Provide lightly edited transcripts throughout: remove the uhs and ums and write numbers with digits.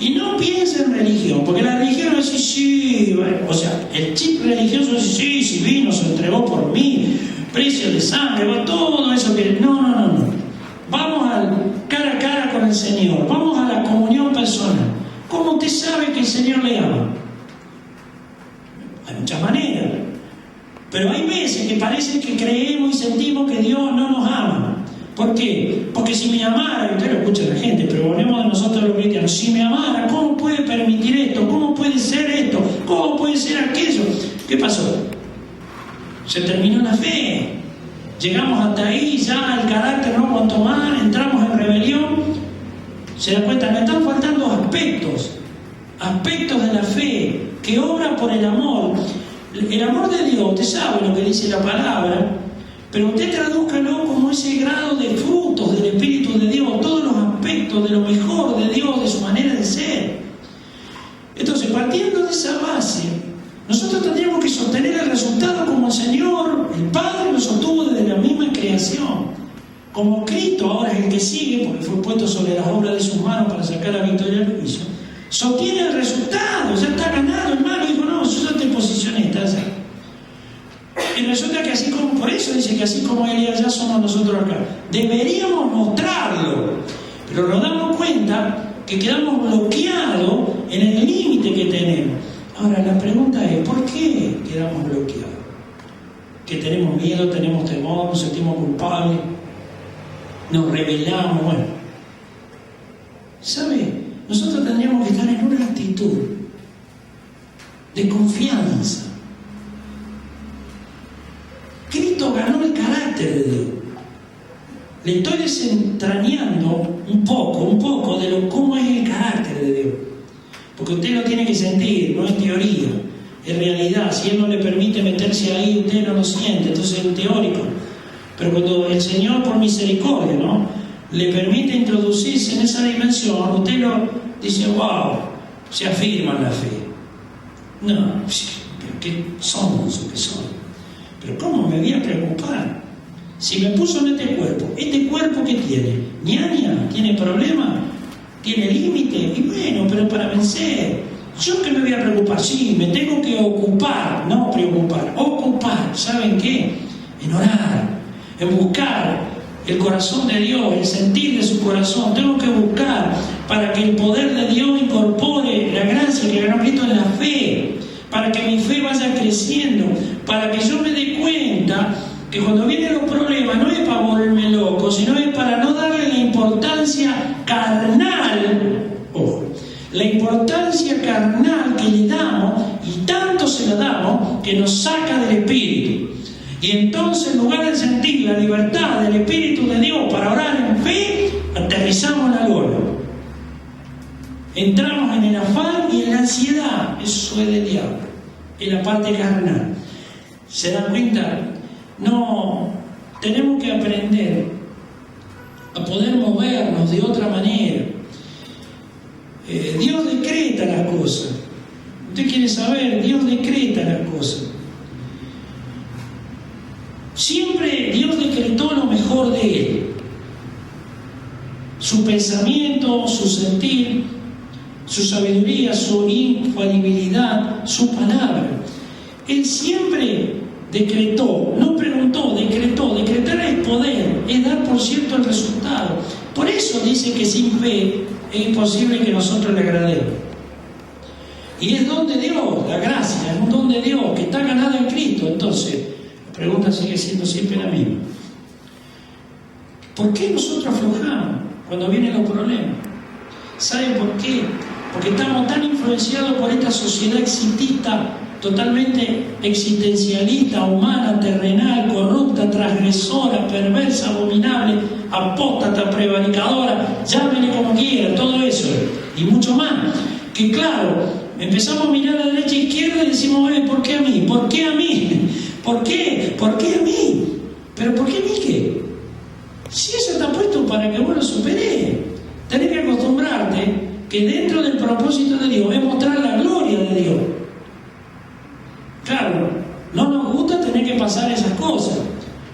Y no piensa en religión, porque la religión es sí, o sea, el chip religioso es sí, vino, se entregó por mí, precio de sangre, todo eso que... No. Vamos cara a cara con el Señor, vamos a la comunión personal. ¿Cómo usted sabe que el Señor le ama? Hay muchas maneras, pero hay veces que parece que creemos y sentimos que Dios no nos ama. ¿Por qué? Porque si me amara, y usted lo escucha la gente, pero volvemos a nosotros los cristianos, si me amara, ¿cómo puede permitir esto? ¿Cómo puede ser esto? ¿Cómo puede ser aquello? ¿Qué pasó? Se terminó la fe. Llegamos hasta ahí, ya el carácter no aguantó más, entramos en rebelión. Se da cuenta, me están faltando aspectos de la fe, que obra por el amor. El amor de Dios, usted sabe lo que dice la palabra, pero usted tradúzcalo como ese grado de frutos del Espíritu de Dios, todos los aspectos de lo mejor de Dios, de su manera de ser. Entonces, partiendo de esa base, nosotros tendríamos que sostener el resultado como el Señor, el Padre, lo sostuvo desde la misma creación. Como Cristo ahora es el que sigue, porque fue puesto sobre las obras de sus manos para sacar la victoria del juicio, sostiene el resultado, ya está ganado, hermano. Dijo, no, yo ya te posicioné, estás ahí. Y resulta que así como, por eso dice que así como Él y allá somos nosotros acá. Deberíamos mostrarlo, pero nos damos cuenta que quedamos bloqueados en el límite que tenemos. Ahora, la pregunta es, ¿por qué quedamos bloqueados? Que tenemos miedo, tenemos temor, nos sentimos culpables, nos rebelamos, bueno. ¿Sabe? Nosotros tendríamos que estar en una actitud de confianza. Cristo ganó el carácter de Dios. Le estoy desentrañando un poco de cómo es el carácter de Dios. Porque usted lo tiene que sentir, no es teoría, es realidad. Si Él no le permite meterse ahí, usted no lo siente, entonces es teórico. Pero cuando el Señor, por misericordia, ¿no?, le permite introducirse en esa dimensión, usted lo dice, wow, se afirma la fe. No, pero ¿qué somos o qué soy? Pero ¿cómo me voy a preocupar? Si me puso en este cuerpo ¿qué tiene? ¿Ñaña? ¿Tiene problema? ¿Tiene límite? Y bueno, pero para vencer, ¿yo qué me voy a preocupar? Sí, me tengo que ocupar, no preocupar, ocupar, ¿saben qué? En orar, en buscar el corazón de Dios, el sentir de su corazón. Tengo que buscar para que el poder de Dios incorpore la gracia que ganó Cristo en la fe, para que mi fe vaya creciendo, para que yo me dé cuenta que cuando vienen los problemas no es para volverme loco, sino es para no darle la importancia carnal, ojo, la importancia carnal que le damos, y tanto se la damos que nos saca del Espíritu. Y entonces, en lugar de sentir la libertad del Espíritu de Dios para orar en fe, aterrizamos la lona. Entramos en el afán y en la ansiedad. Eso es del diablo, en la parte carnal. ¿Se dan cuenta? No, tenemos que aprender a poder movernos de otra manera. Dios decreta las cosas. Usted quiere saber, Dios decreta las cosas. Siempre Dios decretó lo mejor de Él. Su pensamiento, su sentir, su sabiduría, su infalibilidad, su palabra. Él siempre decretó, no preguntó, decretó. Decretar es poder, es dar por cierto el resultado. Por eso dice que sin fe es imposible que nosotros le agrademos. Y es don de Dios, la gracia, es un don de Dios que está ganado en Cristo. Entonces, la pregunta sigue siendo siempre la misma. ¿Por qué nosotros aflojamos cuando vienen los problemas? ¿Saben por qué? Porque estamos tan influenciados por esta sociedad exitista, totalmente existencialista, humana, terrenal, corrupta, transgresora, perversa, abominable, apóstata, prevaricadora, llámenle como quiera, todo eso y mucho más. Que claro, empezamos a mirar a la derecha e izquierda y decimos, ¿por qué a mí? ¿Por qué a mí? ¿Por qué? ¿Por qué a mí? ¿Pero por qué a mí qué? Si eso está puesto para que vos lo superes, tenés que acostumbrarte que dentro del propósito de Dios es mostrar la gloria de Dios. Claro, no nos gusta tener que pasar esas cosas,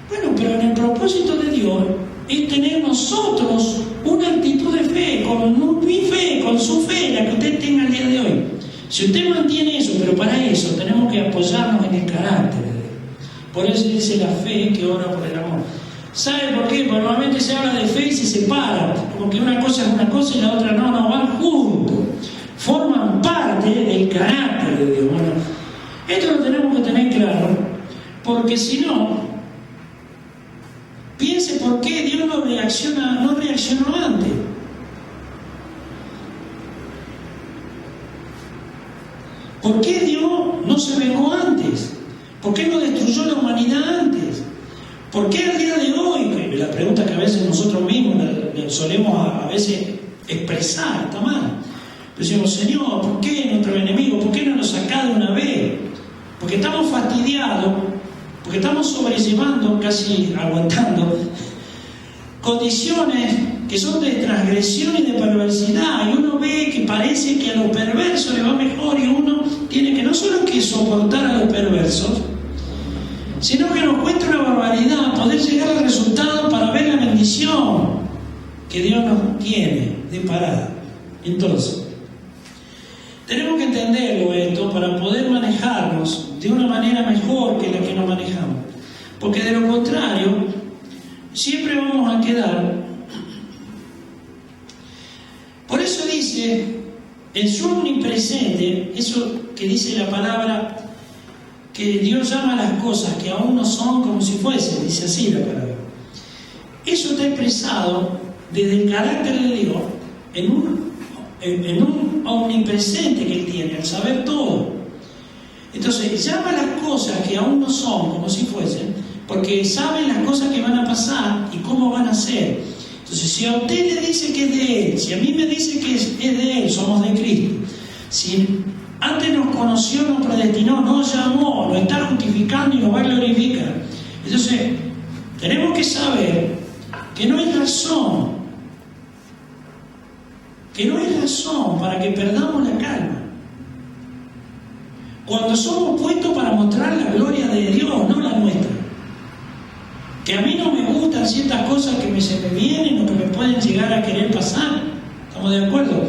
Bueno, pero en el propósito de Dios es tener nosotros una actitud de fe, con mi fe, con su fe, la que usted tenga el día de hoy. Si usted mantiene eso, pero para eso tenemos que apoyarnos en el carácter de Dios. Por eso dice la fe que obra por el amor. ¿Sabe por qué? Porque normalmente se habla de fe y se separa, como que una cosa es una cosa y la otra no, van juntos. Forman parte del carácter de Dios. Bueno, esto lo tenemos que tener claro, porque si no, piense por qué Dios no reaccionó antes. ¿Por qué Dios no se vengó antes? ¿Por qué no destruyó la humanidad antes? ¿Por qué al día de hoy? La pregunta que a veces nosotros mismos solemos a veces expresar, está mal. Decimos, Señor, ¿por qué nuestro enemigo? ¿Por qué no nos saca de una vez? Porque estamos fastidiados, porque estamos sobrellevando, casi aguantando, condiciones que son de transgresión y de perversidad, y uno ve que parece que a los perversos le va mejor, y uno tiene que no solo que soportar a los perversos, sino que nos cuesta una barbaridad poder llegar al resultado para ver la bendición que Dios nos tiene de parada. Entonces, tenemos que entenderlo esto para poder manejarnos de una manera mejor que la que nos manejamos, porque de lo contrario siempre vamos a quedar. Por eso dice en su omnipresente, eso que dice la palabra, que Dios llama a las cosas que aún no son como si fuesen, dice así la palabra. Eso está expresado desde el carácter de Dios en un omnipresente que Él tiene, al saber todo. Entonces llama a las cosas que aún no son como si fuesen, porque saben las cosas que van a pasar y cómo van a ser. Entonces, si a usted le dice que es de Él, si a mí me dice que es de Él, somos de Cristo. Si antes nos conoció, nos predestinó, nos llamó, nos está justificando y nos va a glorificar. Entonces, tenemos que saber que no hay razón para que perdamos la calma. Cuando somos puestos para mostrar la gloria de Dios, no la nuestra. Que a mí no me gustan ciertas cosas que se me vienen o que me pueden llegar a querer pasar. ¿Estamos de acuerdo?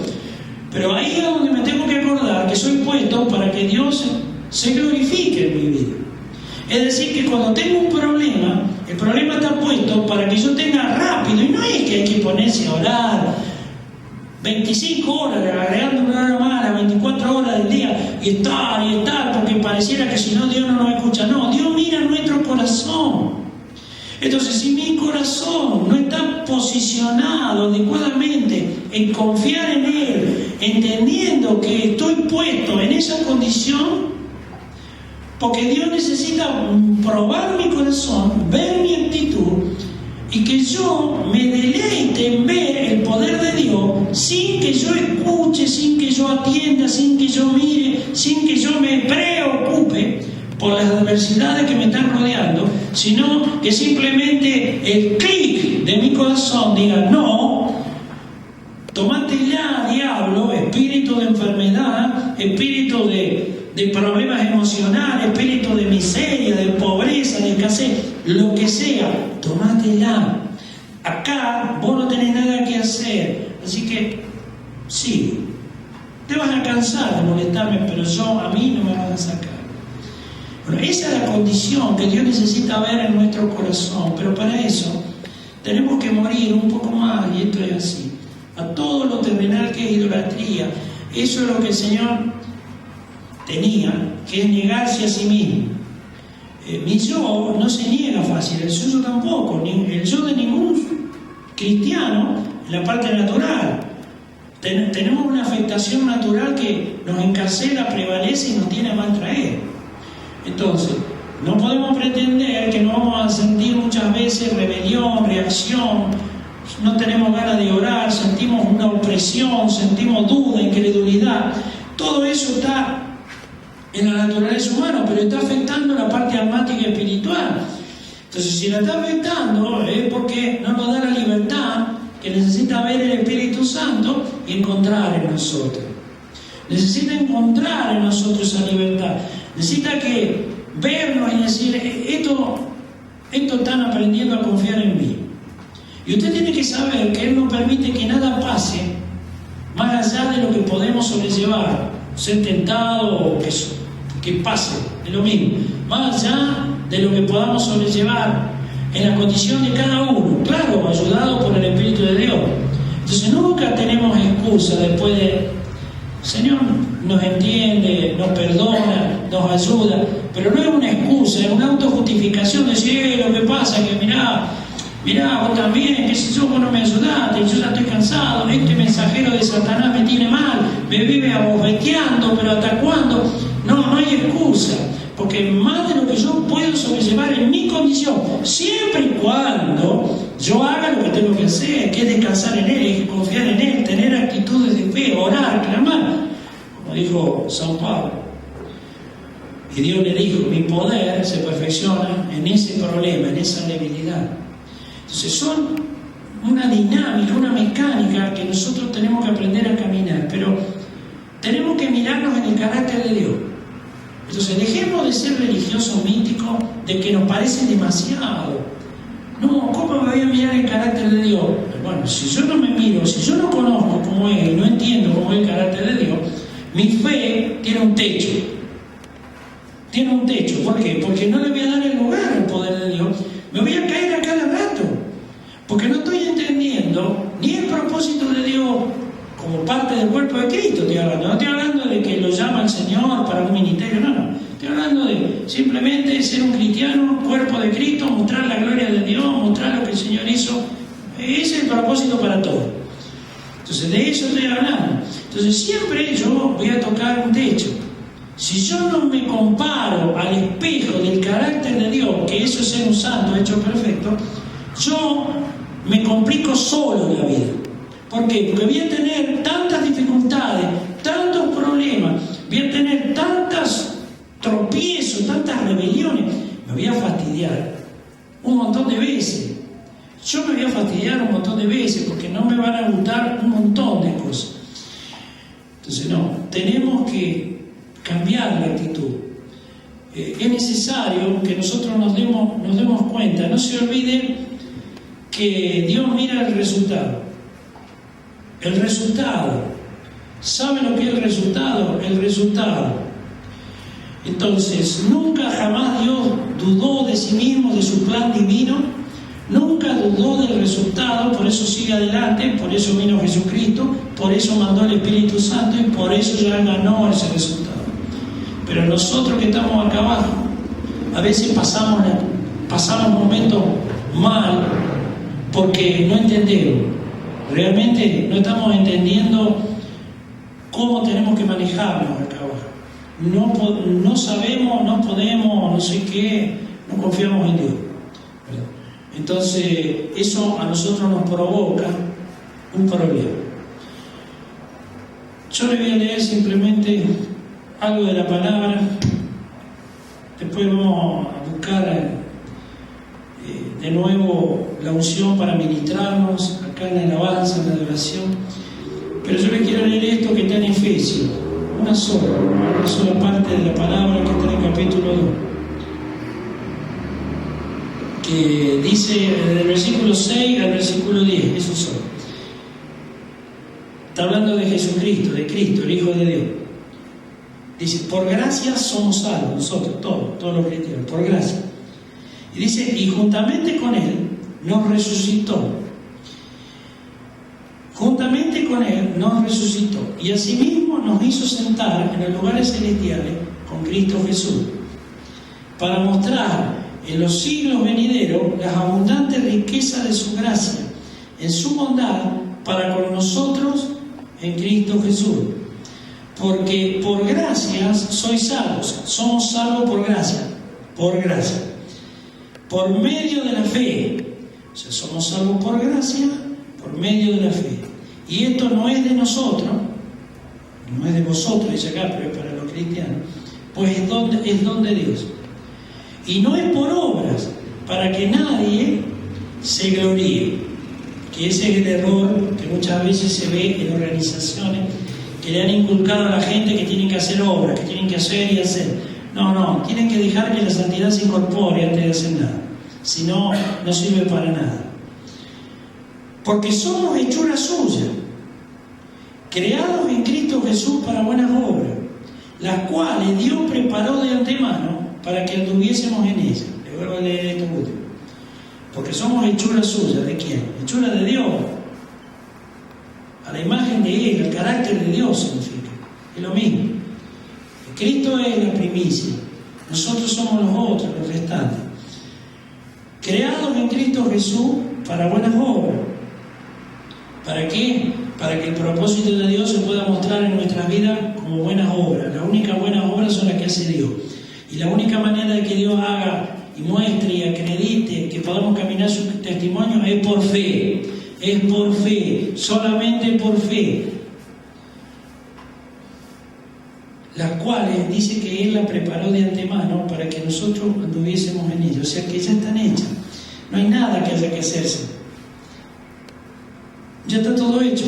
Pero ahí es donde me tengo que acordar que soy puesto para que Dios se glorifique en mi vida. Es decir, que cuando tengo un problema, el problema está puesto para que yo tenga rápido, y no es que hay que ponerse a orar 25 horas, agregando una hora más a las 24 horas del día, y estar, porque pareciera que si no Dios no nos escucha. No, Dios mira nuestro corazón. Entonces, si mi corazón no está posicionado adecuadamente en confiar en Él, entendiendo que estoy puesto en esa condición, porque Dios necesita probar mi corazón, ver mi actitud, y que yo me deleite en ver el poder de Dios sin que yo escuche, sin que yo atienda, sin que yo mire, sin que yo me preocupe por las adversidades que me están rodeando, sino que simplemente el clic de mi corazón diga: no, tómatela, diablo, espíritu de enfermedad, espíritu de problemas emocionales, espíritu de miseria, de pobreza, de escasez, lo que sea, tómatela. Acá vos no tenés nada que hacer, así que sí, te vas a cansar de molestarme, pero a mí no me vas a sacar. Bueno, esa es la condición que Dios necesita ver en nuestro corazón, pero para eso tenemos que morir un poco más, y esto es así, a todo lo terrenal que es idolatría. Eso es lo que el Señor tenía, que es negarse a sí mismo. Mi yo no se niega fácil, el suyo tampoco, el yo de ningún cristiano en la parte natural. Tenemos una afectación natural que nos encarcela, prevalece y nos tiene a mal traer. Entonces, no podemos pretender que no vamos a sentir muchas veces rebelión, reacción, no tenemos ganas de orar, sentimos una opresión, sentimos duda, incredulidad. Todo eso está en la naturaleza humana, pero está afectando la parte almática y espiritual. Entonces, si la está afectando, es porque no nos da la libertad que necesita ver el Espíritu Santo y encontrar en nosotros. Necesita encontrar en nosotros esa libertad. Necesita que vernos y decir: esto Estos están aprendiendo a confiar en mí. Y usted tiene que saber que Él no permite que nada pase más allá de lo que podemos sobrellevar, ser tentado o que pase, es lo mismo, más allá de lo que podamos sobrellevar en la condición de cada uno, claro, ayudado por el Espíritu de Dios. Entonces nunca tenemos excusa después de, Señor nos entiende, nos perdona, nos ayuda, pero no es una excusa, es una autojustificación de decir, lo que pasa es que mirá, vos también, qué sé yo, vos no me ayudaste, yo ya estoy cansado, este mensajero de Satanás me tiene mal, me vive abofeteando, pero ¿hasta cuándo? No hay excusa, porque más de lo que yo puedo sobrellevar en mi condición, siempre y cuando yo haga lo que tengo que hacer, que es descansar en Él, es confiar en Él, tener actitudes de fe, orar, clamar, como dijo San Pablo. Y Dios le dijo, mi poder se perfecciona en ese problema, en esa debilidad. Entonces son una dinámica, una mecánica que nosotros tenemos que aprender a caminar, pero tenemos que mirarnos en el carácter de Dios. Entonces dejemos de ser religiosos místicos, de que nos parece demasiado. No, ¿cómo me voy a mirar el carácter de Dios? Bueno, si yo no me miro, si yo no conozco cómo es, no entiendo cómo es el carácter de Dios, mi fe tiene un techo. Tiene un techo. ¿Por qué? Porque no le voy a dar el lugar al poder de Dios. Me voy a caer a cada rato. Porque no estoy entendiendo ni el propósito de Dios como parte del cuerpo de Cristo. No estoy hablando de que lo llama el Señor para un ministerio, no. Estoy hablando de simplemente ser un cristiano, cuerpo de Cristo, mostrar la gloria de Dios, mostrar lo que el Señor hizo. Ese es el propósito para todos. Entonces de eso estoy hablando. Entonces siempre yo voy a tocar un techo. Si yo no me comparo al espejo del carácter de Dios, que eso es ser un santo hecho perfecto, yo me complico solo la vida. ¿Por qué? Porque voy a tener tantas dificultades, tantos problemas, voy a tener tantos tropiezos, tantas rebeliones, me voy a fastidiar un montón de veces. Yo me voy a fastidiar un montón de veces porque no me van a gustar un montón de cosas. Entonces no, tenemos que cambiar la actitud. Es necesario que nosotros nos demos cuenta, no se olviden que Dios mira el resultado. El resultado. ¿Sabe lo que es el resultado? El resultado. Entonces, nunca jamás Dios dudó de sí mismo, de su plan divino, nunca dudó del resultado, por eso sigue adelante, por eso vino Jesucristo, por eso mandó el Espíritu Santo y por eso ya ganó ese resultado. Pero nosotros que estamos acá abajo, a veces pasamos momentos mal porque no entendemos. Realmente no estamos entendiendo cómo tenemos que manejarnos acá abajo. No sabemos, no podemos, no sé qué, no confiamos en Dios. Entonces, eso a nosotros nos provoca un problema. Yo le voy a leer simplemente algo de la palabra, después vamos a buscar de nuevo la unción para ministrarnos acá en la alabanza, en la adoración, pero yo le quiero leer esto que está en Efesios, una sola parte de la palabra que está en el capítulo 2, que dice del versículo 6 al versículo 10, eso solo. Está hablando de Jesucristo, de Cristo, el Hijo de Dios. Dice, por gracia somos salvos, nosotros, todos los cristianos, por gracia. Y dice, y juntamente con Él nos resucitó. Juntamente con Él nos resucitó. Y asimismo nos hizo sentar en los lugares celestiales con Cristo Jesús, para mostrar en los siglos venideros las abundantes riquezas de su gracia, en su bondad para con nosotros en Cristo Jesús. Porque por gracias sois salvos, somos salvos por gracia, por medio de la fe. O sea, somos salvos por gracia, por medio de la fe. Y esto no es de nosotros, no es de vosotros, dice acá, pero es para los cristianos, pues es don de Dios. Y no es por obras, para que nadie se gloríe. Que ese es el error que muchas veces se ve en organizaciones que le han inculcado a la gente que tienen que hacer obras, que tienen que hacer y hacer. No, tienen que dejar que la santidad se incorpore antes de hacer nada. Si no, no sirve para nada. Porque somos hechura suya, creados en Cristo Jesús para buenas obras, las cuales Dios preparó de antemano para que anduviésemos en ellas. Le vuelvo a leer esto último. Porque somos hechura suya, ¿de quién? Hechura de Dios. A la imagen de Él, el carácter de Dios significa. Es lo mismo. Cristo es la primicia. Nosotros somos los otros, los restantes. Creados en Cristo Jesús para buenas obras. ¿Para qué? Para que el propósito de Dios se pueda mostrar en nuestras vidas como buenas obras. Las únicas buenas obras son las que hace Dios. Y la única manera de que Dios haga y muestre y acredite que podamos caminar su testimonio es por fe. Es por fe, solamente por fe. Las cuales dice que Él la preparó de antemano para que nosotros anduviésemos en ellas. O sea que ya están hechas. No hay nada que haya que hacerse. Ya está todo hecho.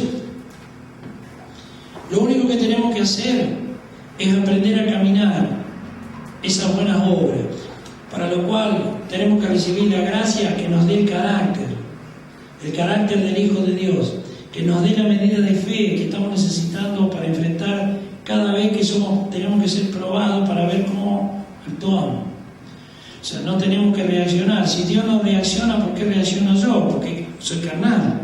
Lo único que tenemos que hacer es aprender a caminar esas buenas obras, para lo cual tenemos que recibir la gracia que nos dé el carácter del Hijo de Dios, que nos dé la medida de fe que estamos necesitando para enfrentar cada vez que tenemos que ser probados para ver cómo actuamos. O sea, no tenemos que reaccionar. Si Dios no reacciona, ¿por qué reacciono yo? Porque soy carnal.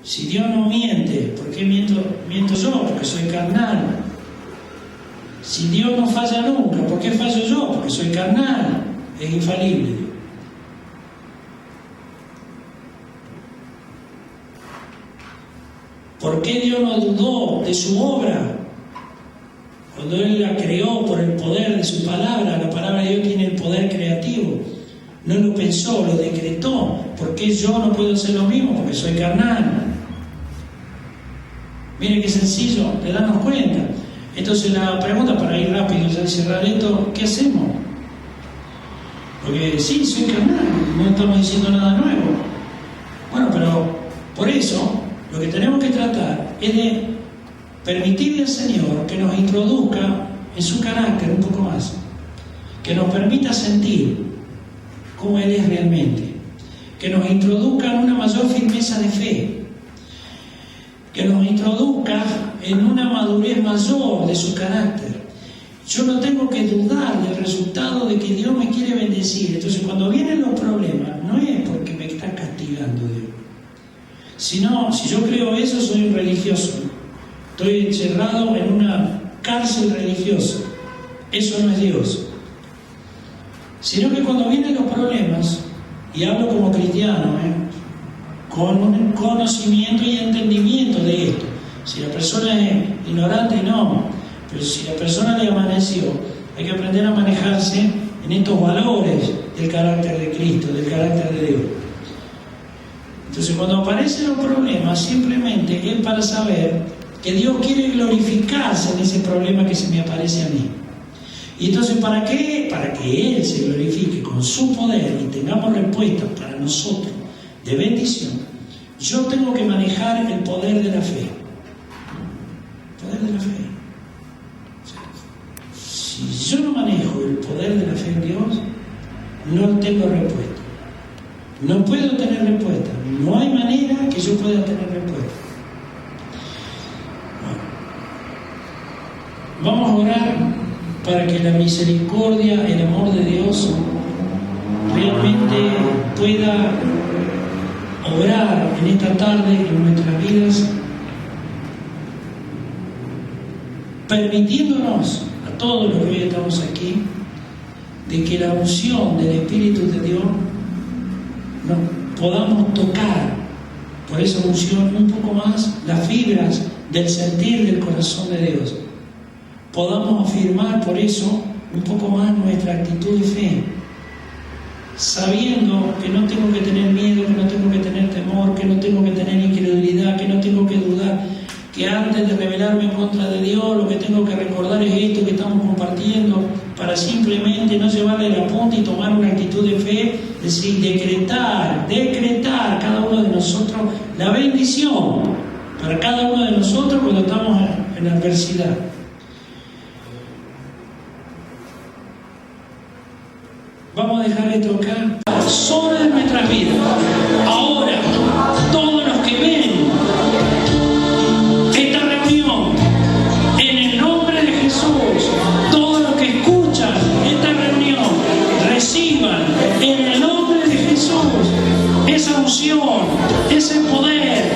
Si Dios no miente, ¿por qué miento yo? Porque soy carnal. Si Dios no falla nunca, ¿por qué fallo yo? Porque soy carnal. Es infalible. ¿Por qué Dios no dudó de su obra? Cuando Él la creó por el poder de su palabra, la palabra de Dios tiene el poder creativo. No lo pensó, lo decretó. ¿Por qué yo no puedo hacer lo mismo? Porque soy carnal. Mire qué sencillo, de darnos cuenta. Entonces la pregunta, para ir rápido y cerrar esto, ¿qué hacemos? Porque sí, soy carnal, no estamos diciendo nada nuevo. Bueno, pero por eso lo que tenemos que tratar es de permitirle al Señor que nos introduzca en su carácter un poco más, que nos permita sentir cómo Él es realmente, que nos introduzca en una mayor firmeza de fe, que nos introduzca en una madurez mayor de su carácter. Yo no tengo que dudar del resultado de que Dios me quiere bendecir. Entonces, cuando vienen los problemas, no es porque me está castigando Dios. Sino, si yo creo eso, soy un religioso. Estoy encerrado en una cárcel religiosa. Eso no es Dios. Sino que cuando vienen los problemas, y hablo como cristiano, con un conocimiento y entendimiento de esto. Si la persona es ignorante, no. Pero si la persona le amaneció, hay que aprender a manejarse en estos valores del carácter de Cristo, del carácter de Dios. Entonces, cuando aparecen los problemas, simplemente es para saber que Dios quiere glorificarse en ese problema que se me aparece a mí. Y entonces, ¿para qué? Para que Él se glorifique con su poder y tengamos respuestas para nosotros de bendición, yo tengo que manejar el poder de la fe. El poder de la fe. Si yo no manejo el poder de la fe en Dios, no tengo respuesta. No puedo tener respuesta. No hay manera que yo pueda tener respuesta. Bueno, vamos a orar para que la misericordia, el amor de Dios realmente pueda obrar en esta tarde en nuestras vidas, permitiéndonos a todos los que hoy estamos aquí de que la unción del Espíritu de Dios nos podamos tocar por esa unción un poco más las fibras del sentir del corazón de Dios, podamos afirmar por eso un poco más nuestra actitud de fe, sabiendo que no tengo que tener miedo, que no tengo que tener temor, que no tengo que tener incredulidad, que no tengo que dudar, que antes de rebelarme en contra de Dios, lo que tengo que recordar es esto que estamos compartiendo, para simplemente no llevarle la punta y tomar una actitud de fe, es decir, decretar cada uno de nosotros la bendición para cada uno de nosotros cuando estamos en adversidad. Vamos a dejar esto acá. unción, ese poder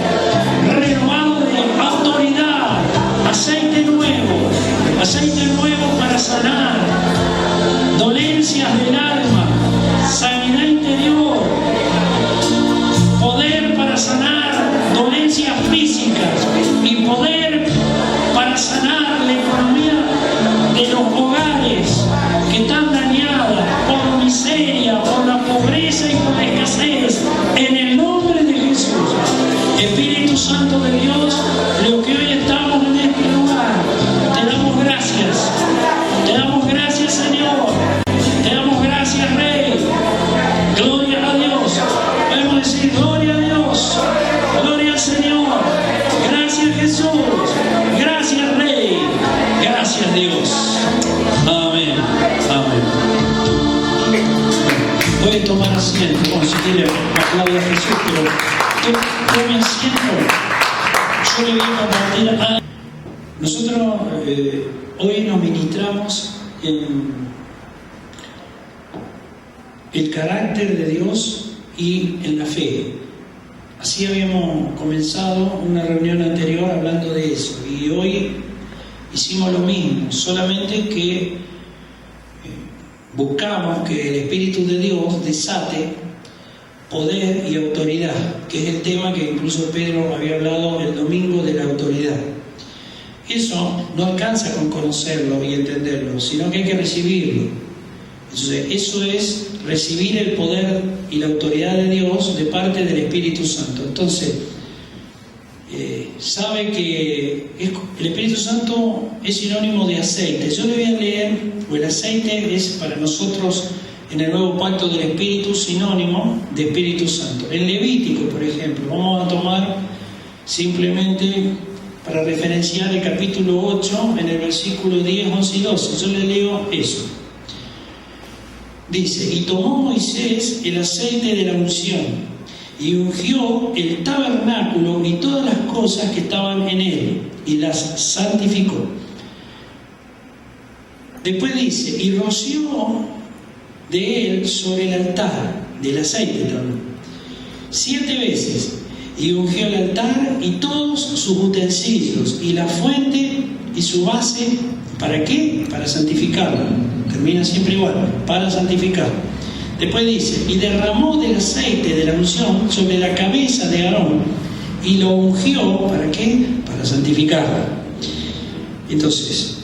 renovado de autoridad, aceite nuevo para sanar dolencias del alma, sanidad interior, poder para sanar dolencias físicas y poder para sanar la economía de los hogares que están dañadas por miseria, por la pobreza y por la escasez, en el nombre de Jesús. Espíritu Santo de Dios, lo que hoy estamos en este lugar, te damos gracias. Te damos gracias, Señor. Te damos gracias, Rey. Gloria a Dios. Podemos decir gloria a Dios. Gloria al Señor. Gracias, Jesús. Gracias, Rey. Gracias, Dios. Amén. Amén. Puede tomar asiento. Bueno, si quiere, aplaude a Jesús, pero tome asiento. Yo le voy a compartir. Nosotros hoy nos ministramos en el carácter de Dios y en la fe. Así habíamos comenzado una reunión anterior hablando de eso, y hoy hicimos lo mismo, solamente que buscamos que el Espíritu de Dios desate poder y autoridad, que es el tema que incluso Pedro había hablado el domingo de la autoridad. Eso no alcanza con conocerlo y entenderlo, sino que hay que recibirlo. Entonces, eso es recibir el poder y la autoridad de Dios de parte del Espíritu Santo. Entonces, sabe que el Espíritu Santo es sinónimo de aceite. Yo le voy a leer, o el aceite es para nosotros en el nuevo pacto del Espíritu sinónimo de Espíritu Santo. En Levítico, por ejemplo, vamos a tomar simplemente para referenciar el capítulo 8 en el versículo 10, 11 y 12. Yo le leo eso. Dice: y tomó Moisés el aceite de la unción y ungió el tabernáculo y todas las cosas que estaban en él y las santificó. Después dice: y roció de él sobre el altar, del aceite también, 7 veces, y ungió el altar y todos sus utensilios y la fuente y su base. ¿Para qué? Para santificarlo. Termina siempre igual, para santificar. Después dice: y derramó del aceite de la unción sobre la cabeza de Aarón y lo ungió. ¿Para qué? Para santificarlo. Entonces,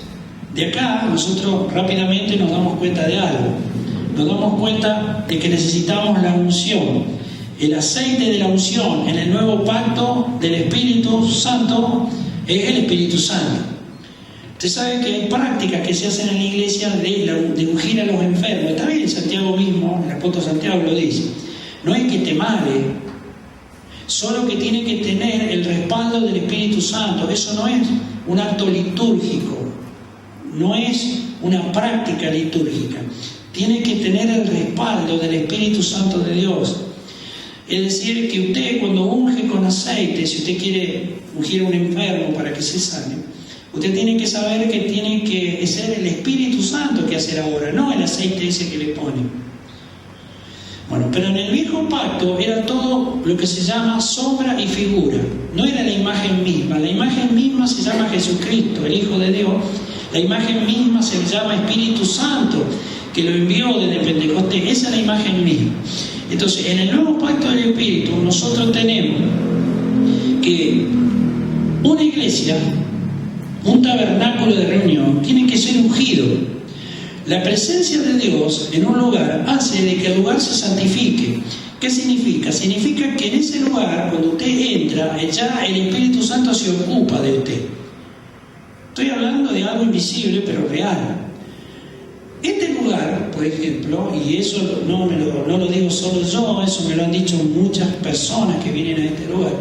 de acá nosotros rápidamente nos damos cuenta de algo. Nos damos cuenta de que necesitamos la unción. El aceite de la unción en el nuevo pacto del Espíritu Santo es el Espíritu Santo. Usted sabe que hay prácticas que se hacen en la iglesia de ungir a los enfermos. Está bien, Santiago mismo, el apóstol Santiago lo dice. No es que te male, solo que tiene que tener el respaldo del Espíritu Santo. Eso no es un acto litúrgico, no es una práctica litúrgica. Tiene que tener el respaldo del Espíritu Santo de Dios. Es decir, que usted cuando unge con aceite, si usted quiere ungir a un enfermo para que se sane, usted tiene que saber que tiene que ser el Espíritu Santo que hacer ahora, no el aceite ese que le pone. Bueno, pero en el viejo pacto era todo lo que se llama sombra y figura. No era la imagen misma. La imagen misma se llama Jesucristo, el Hijo de Dios. La imagen misma se llama Espíritu Santo, que lo envió desde Pentecostés. Esa es la imagen misma. Entonces, en el nuevo pacto del Espíritu, nosotros tenemos que una iglesia, un tabernáculo de reunión, tiene que ser ungido. La presencia de Dios en un lugar hace de que el lugar se santifique. ¿Qué significa? Significa que en ese lugar, cuando usted entra, ya el Espíritu Santo se ocupa de usted. Estoy hablando de algo invisible, pero real. Este lugar, por ejemplo, y eso no lo digo solo yo, eso me lo han dicho muchas personas que vienen a este lugar,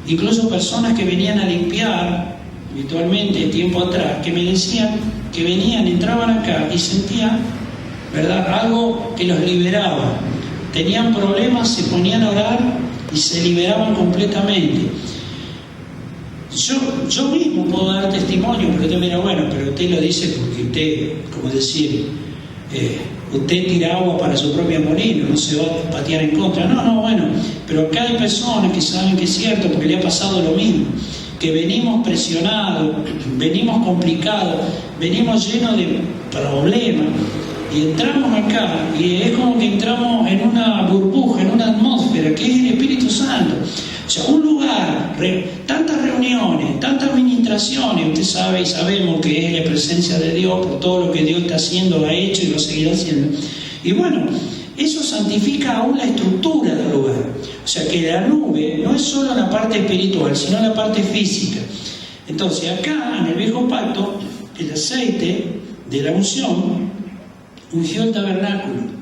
incluso personas que venían a limpiar habitualmente tiempo atrás, que me decían que venían, entraban acá y sentían, ¿verdad?, algo que los liberaba. Tenían problemas, se ponían a orar y se liberaban completamente. Yo mismo puedo dar testimonio, pero usted me dirá, bueno, pero usted lo dice porque usted, como decir, usted tira agua para su propio molino, no se va a patear en contra. No, bueno, pero acá hay personas que saben que es cierto, porque le ha pasado lo mismo, que venimos presionados, venimos complicados, venimos llenos de problemas, y entramos acá, y es como que entramos en una burbuja, en una atmósfera, que es el Espíritu Santo. O sea, un lugar, tantas reuniones, tantas administraciones, usted sabe y sabemos que es la presencia de Dios por todo lo que Dios está haciendo, lo ha hecho y lo seguirá haciendo. Y bueno, eso santifica aún la estructura del lugar. O sea, que la nube no es solo la parte espiritual, sino la parte física. Entonces, acá en el Viejo Pacto, el aceite de la unción ungió el tabernáculo.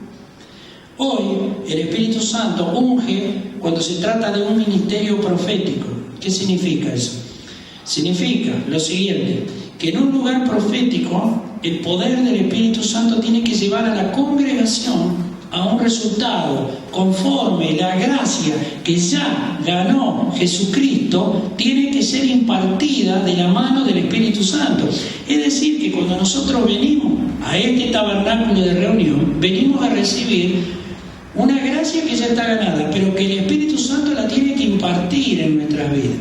Hoy el Espíritu Santo unge cuando se trata de un ministerio profético. ¿Qué significa eso? Significa lo siguiente, que en un lugar profético el poder del Espíritu Santo tiene que llevar a la congregación a un resultado conforme la gracia que ya ganó Jesucristo tiene que ser impartida de la mano del Espíritu Santo. Es decir, que cuando nosotros venimos a este tabernáculo de reunión, venimos a recibir una gracia que ya está ganada, pero que el Espíritu Santo la tiene que impartir en nuestras vidas.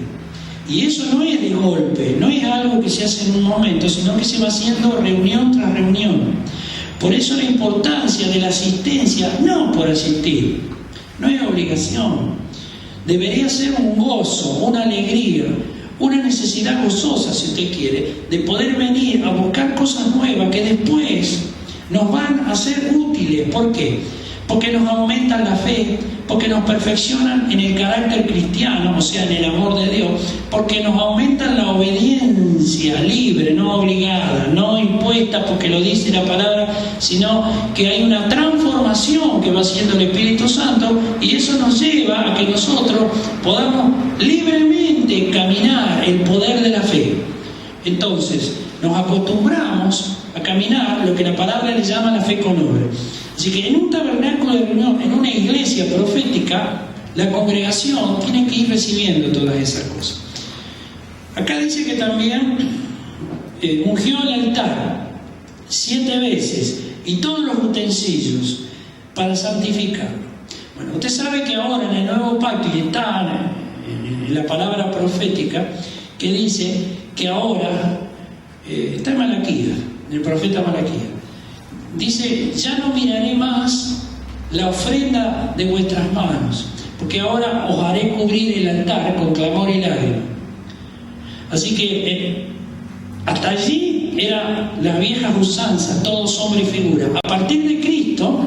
Y eso no es de golpe, no es algo que se hace en un momento, sino que se va haciendo reunión tras reunión. Por eso la importancia de la asistencia, no por asistir, no es obligación. Debería ser un gozo, una alegría, una necesidad gozosa, si usted quiere, de poder venir a buscar cosas nuevas que después nos van a ser útiles. ¿Por qué? Porque nos aumentan la fe, porque nos perfeccionan en el carácter cristiano, o sea, en el amor de Dios, porque nos aumentan la obediencia libre, no obligada, no impuesta porque lo dice la palabra, sino que hay una transformación que va haciendo el Espíritu Santo, y eso nos lleva a que nosotros podamos libremente caminar el poder de la fe. Entonces, nos acostumbramos a caminar lo que la palabra le llama la fe con obra. Así que en un tabernáculo de reunión, en una iglesia profética, la congregación tiene que ir recibiendo todas esas cosas. Acá dice que también ungió el altar 7 veces y todos los utensilios para santificarlo. Bueno, usted sabe que ahora en el nuevo pacto, y está en la palabra profética, que dice que ahora, está en Malaquías, el profeta Malaquías, dice: ya no miraré más la ofrenda de vuestras manos, porque ahora os haré cubrir el altar con clamor y lágrimas. Así que hasta allí eran las viejas usanzas, todo sombra y figura. A partir de Cristo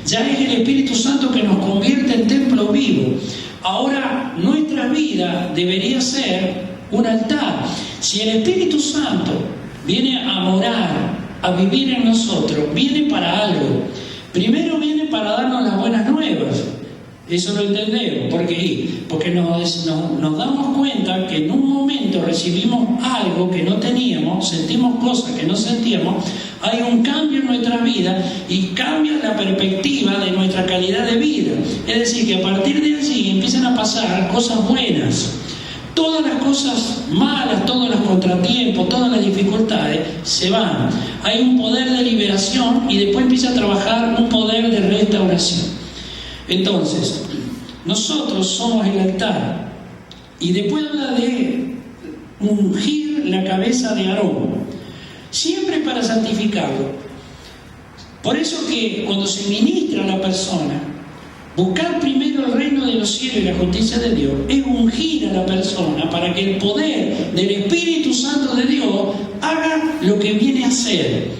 ya es el Espíritu Santo que nos convierte en templo vivo. Ahora nuestra vida debería ser un altar. Si el Espíritu Santo viene a morar, a vivir en nosotros, viene para algo. Primero viene para darnos las buenas nuevas. Eso lo entendemos. ¿Por qué? Porque nos damos cuenta que en un momento recibimos algo que no teníamos, sentimos cosas que no sentíamos, hay un cambio en nuestra vida y cambia la perspectiva de nuestra calidad de vida. Es decir, que a partir de allí empiezan a pasar cosas buenas. Todas las cosas malas, todos los contratiempos, todas las dificultades se van. Hay un poder de liberación y después empieza a trabajar un poder de restauración. Entonces, nosotros somos el altar. Y después habla de ungir la cabeza de Aarón, siempre para santificarlo. Por eso que cuando se ministra a la persona, buscar primero el reino de los cielos y la justicia de Dios es ungir a la persona para que el poder del Espíritu Santo de Dios haga lo que viene a hacer.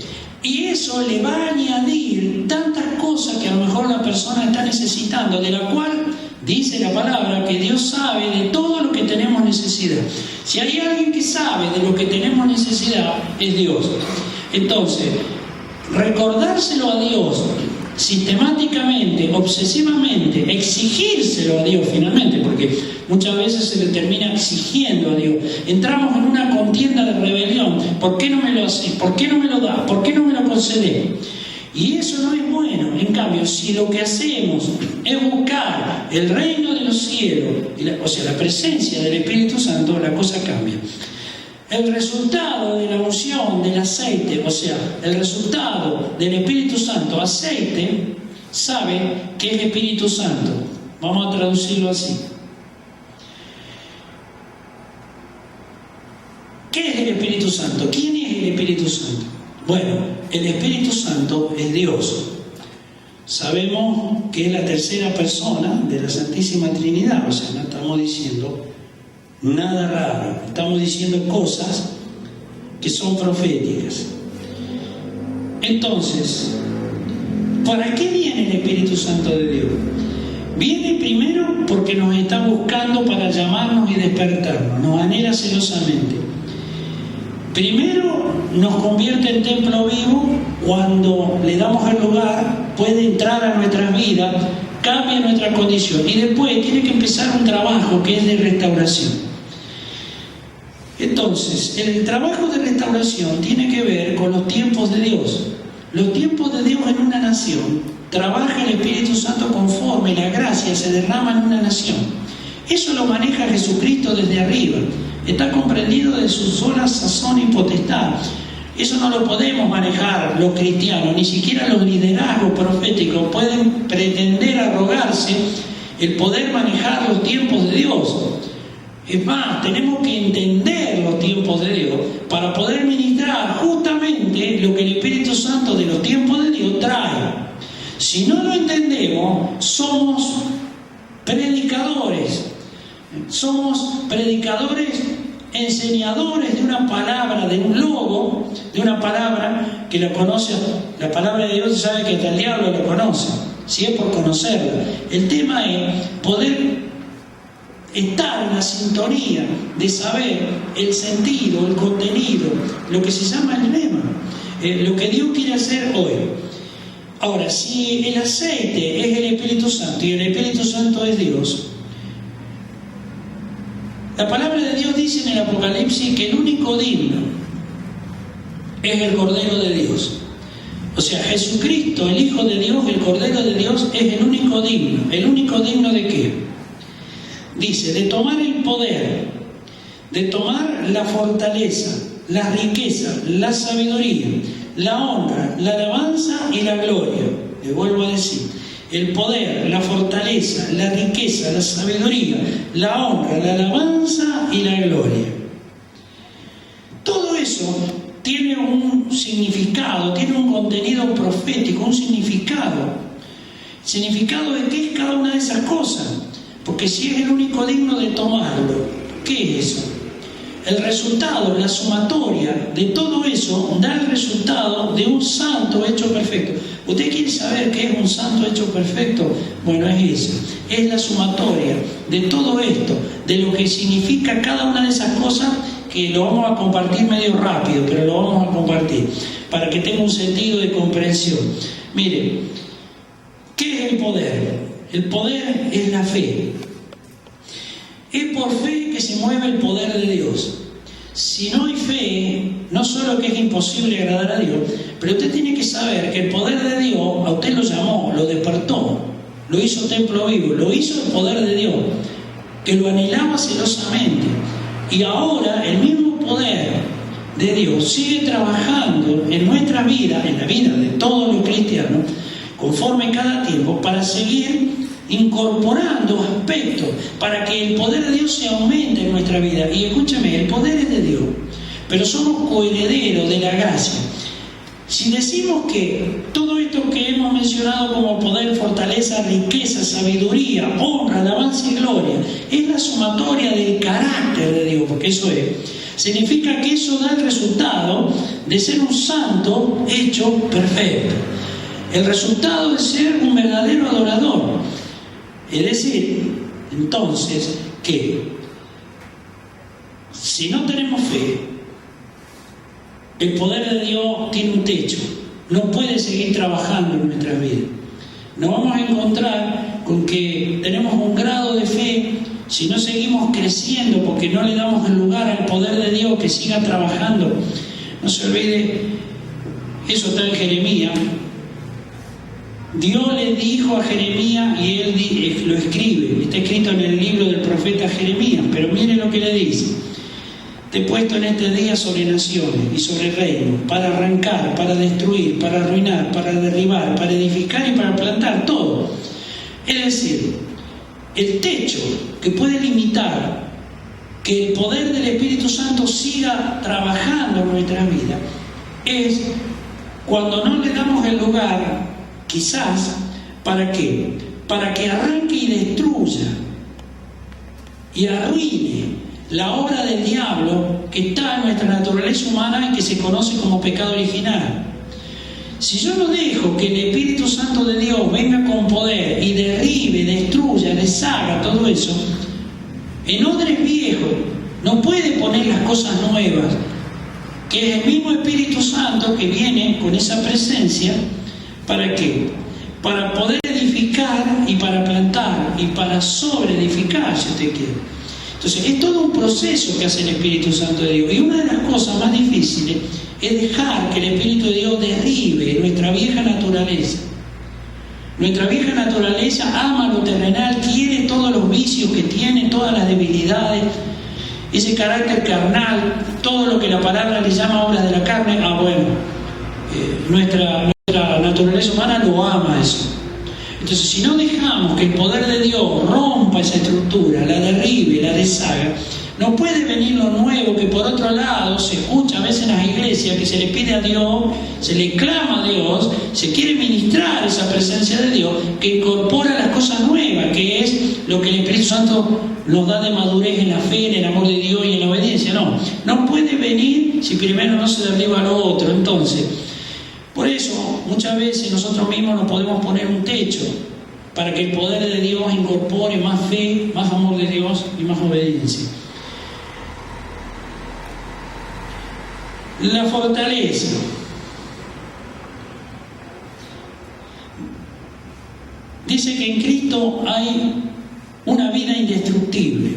Y eso le va a añadir tantas cosas que a lo mejor la persona está necesitando, de la cual dice la palabra que Dios sabe de todo lo que tenemos necesidad. Si hay alguien que sabe de lo que tenemos necesidad, es Dios. Entonces, recordárselo a Dios sistemáticamente, obsesivamente, exigírselo a Dios finalmente, porque muchas veces se le termina exigiendo a Dios. Entramos en una contienda de rebelión. ¿Por qué no me lo haces? ¿Por qué no me lo das? ¿Por qué no me lo concedes? Y eso no es bueno. En cambio, si lo que hacemos es buscar el reino de los cielos, o sea, la presencia del Espíritu Santo, la cosa cambia. El resultado de la unción del aceite, o sea, el resultado del Espíritu Santo, aceite, sabe que es Espíritu Santo. Vamos a traducirlo así. ¿Qué es el Espíritu Santo? ¿Quién es el Espíritu Santo? Bueno, el Espíritu Santo es Dios. Sabemos que es la tercera persona de la Santísima Trinidad, o sea, no estamos diciendo nada raro, estamos diciendo cosas que son proféticas. Entonces, ¿para qué viene el Espíritu Santo de Dios? Viene primero porque nos está buscando para llamarnos y despertarnos, nos anhela celosamente. Primero nos convierte en templo vivo cuando le damos el lugar, puede entrar a nuestras vidas, cambia nuestra condición y después tiene que empezar un trabajo que es de restauración. Entonces, el trabajo de restauración tiene que ver con los tiempos de Dios. Los tiempos de Dios en una nación, trabaja el Espíritu Santo conforme la gracia se derrama en una nación. Eso lo maneja Jesucristo desde arriba. Está comprendido de su sola sazón y potestad. Eso no lo podemos manejar los cristianos, ni siquiera los liderazgos proféticos pueden pretender arrogarse el poder manejar los tiempos de Dios. Es más, tenemos que entender los tiempos de Dios para poder ministrar justamente lo que el Espíritu Santo de los tiempos de Dios trae. Si no lo entendemos, somos predicadores enseñadores de una palabra, de un logo, de una palabra que la conoce, la palabra de Dios sabe que hasta el diablo la conoce, si es por conocerla. El tema es poder estar en la sintonía de saber el sentido, el contenido, lo que se llama el lema, lo que Dios quiere hacer hoy. Ahora, si el aceite es el Espíritu Santo y el Espíritu Santo es Dios, la palabra de Dios dice en el Apocalipsis que el único digno es el Cordero de Dios. O sea, Jesucristo, el Hijo de Dios, el Cordero de Dios, es el único digno. ¿El único digno de qué? Dice, de tomar el poder, de tomar la fortaleza, la riqueza, la sabiduría, la honra, la alabanza y la gloria. Le vuelvo a decir, el poder, la fortaleza, la riqueza, la sabiduría, la honra, la alabanza y la gloria. Todo eso tiene un significado, tiene un contenido profético, un significado. ¿Significado de qué es cada una de esas cosas? Porque si es el único digno de tomarlo, ¿qué es eso? El resultado, la sumatoria de todo eso da el resultado de un santo hecho perfecto. ¿Usted quiere saber qué es un santo hecho perfecto? Bueno, es eso. Es la sumatoria de todo esto, de lo que significa cada una de esas cosas, que lo vamos a compartir medio rápido, pero lo vamos a compartir para que tenga un sentido de comprensión. Mire, ¿qué es el poder? El poder es la fe. Es por fe que se mueve el poder de Dios. Si no hay fe, no solo que es imposible agradar a Dios, pero usted tiene que saber que el poder de Dios a usted lo llamó, lo despertó, lo hizo templo vivo, lo hizo el poder de Dios, que lo anhelaba celosamente. Y ahora el mismo poder de Dios sigue trabajando en nuestra vida, en la vida de todos los cristianos, conforme cada tiempo, para seguir incorporando aspectos para que el poder de Dios se aumente en nuestra vida. Y escúcheme, el poder es de Dios, pero somos coherederos de la gracia. Si decimos que todo esto que hemos mencionado como poder, fortaleza, riqueza, sabiduría, honra, alabanza y gloria, es la sumatoria del carácter de Dios, porque eso es, significa que eso da el resultado de ser un santo hecho perfecto, el resultado de ser un verdadero adorador. Es decir, entonces, que si no tenemos fe, el poder de Dios tiene un techo, no puede seguir trabajando en nuestras vidas. Nos vamos a encontrar con que tenemos un grado de fe, si no seguimos creciendo porque no le damos el lugar al poder de Dios que siga trabajando. No se olvide, eso está en Jeremías. Dios le dijo a Jeremías, y él lo escribe, está escrito en el libro del profeta Jeremías, pero miren lo que le dice. te he puesto en este día sobre naciones y sobre reinos, para arrancar, para destruir, para arruinar, para derribar, para edificar y para plantar, todo. Es decir, el techo que puede limitar que el poder del Espíritu Santo siga trabajando en nuestra vida es cuando no le damos el lugar, quizás, ¿para qué? Para que arranque y destruya y arruine la obra del diablo que está en nuestra naturaleza humana y que se conoce como pecado original. Si yo no dejo que el Espíritu Santo de Dios venga con poder y derribe, destruya, deshaga todo eso, en odres viejos no puede poner las cosas nuevas, que es el mismo Espíritu Santo que viene con esa presencia. ¿Para qué? Para poder edificar y para plantar y para sobreedificar, si usted quiere. Entonces, es todo un proceso que hace el Espíritu Santo de Dios. Y una de las cosas más difíciles es dejar que el Espíritu de Dios derribe nuestra vieja naturaleza. Nuestra vieja naturaleza ama lo terrenal, quiere todos los vicios que tiene, todas las debilidades, ese carácter carnal, todo lo que la palabra le llama obras de la carne. Nuestra naturaleza humana lo ama eso. Entonces, si no dejamos que el poder de Dios rompa esa estructura, la derribe, la deshaga, no puede venir lo nuevo que por otro lado se escucha a veces en las iglesias, que se le pide a Dios, se le clama a Dios, se quiere ministrar esa presencia de Dios, que incorpora las cosas nuevas, que es lo que el Espíritu Santo nos da de madurez en la fe, en el amor de Dios y en la obediencia. No puede venir si primero no se derriba lo otro. Entonces, por eso, muchas veces nosotros mismos nos podemos poner un techo para que el poder de Dios incorpore más fe, más amor de Dios y más obediencia. La fortaleza. Dice que en Cristo hay una vida indestructible.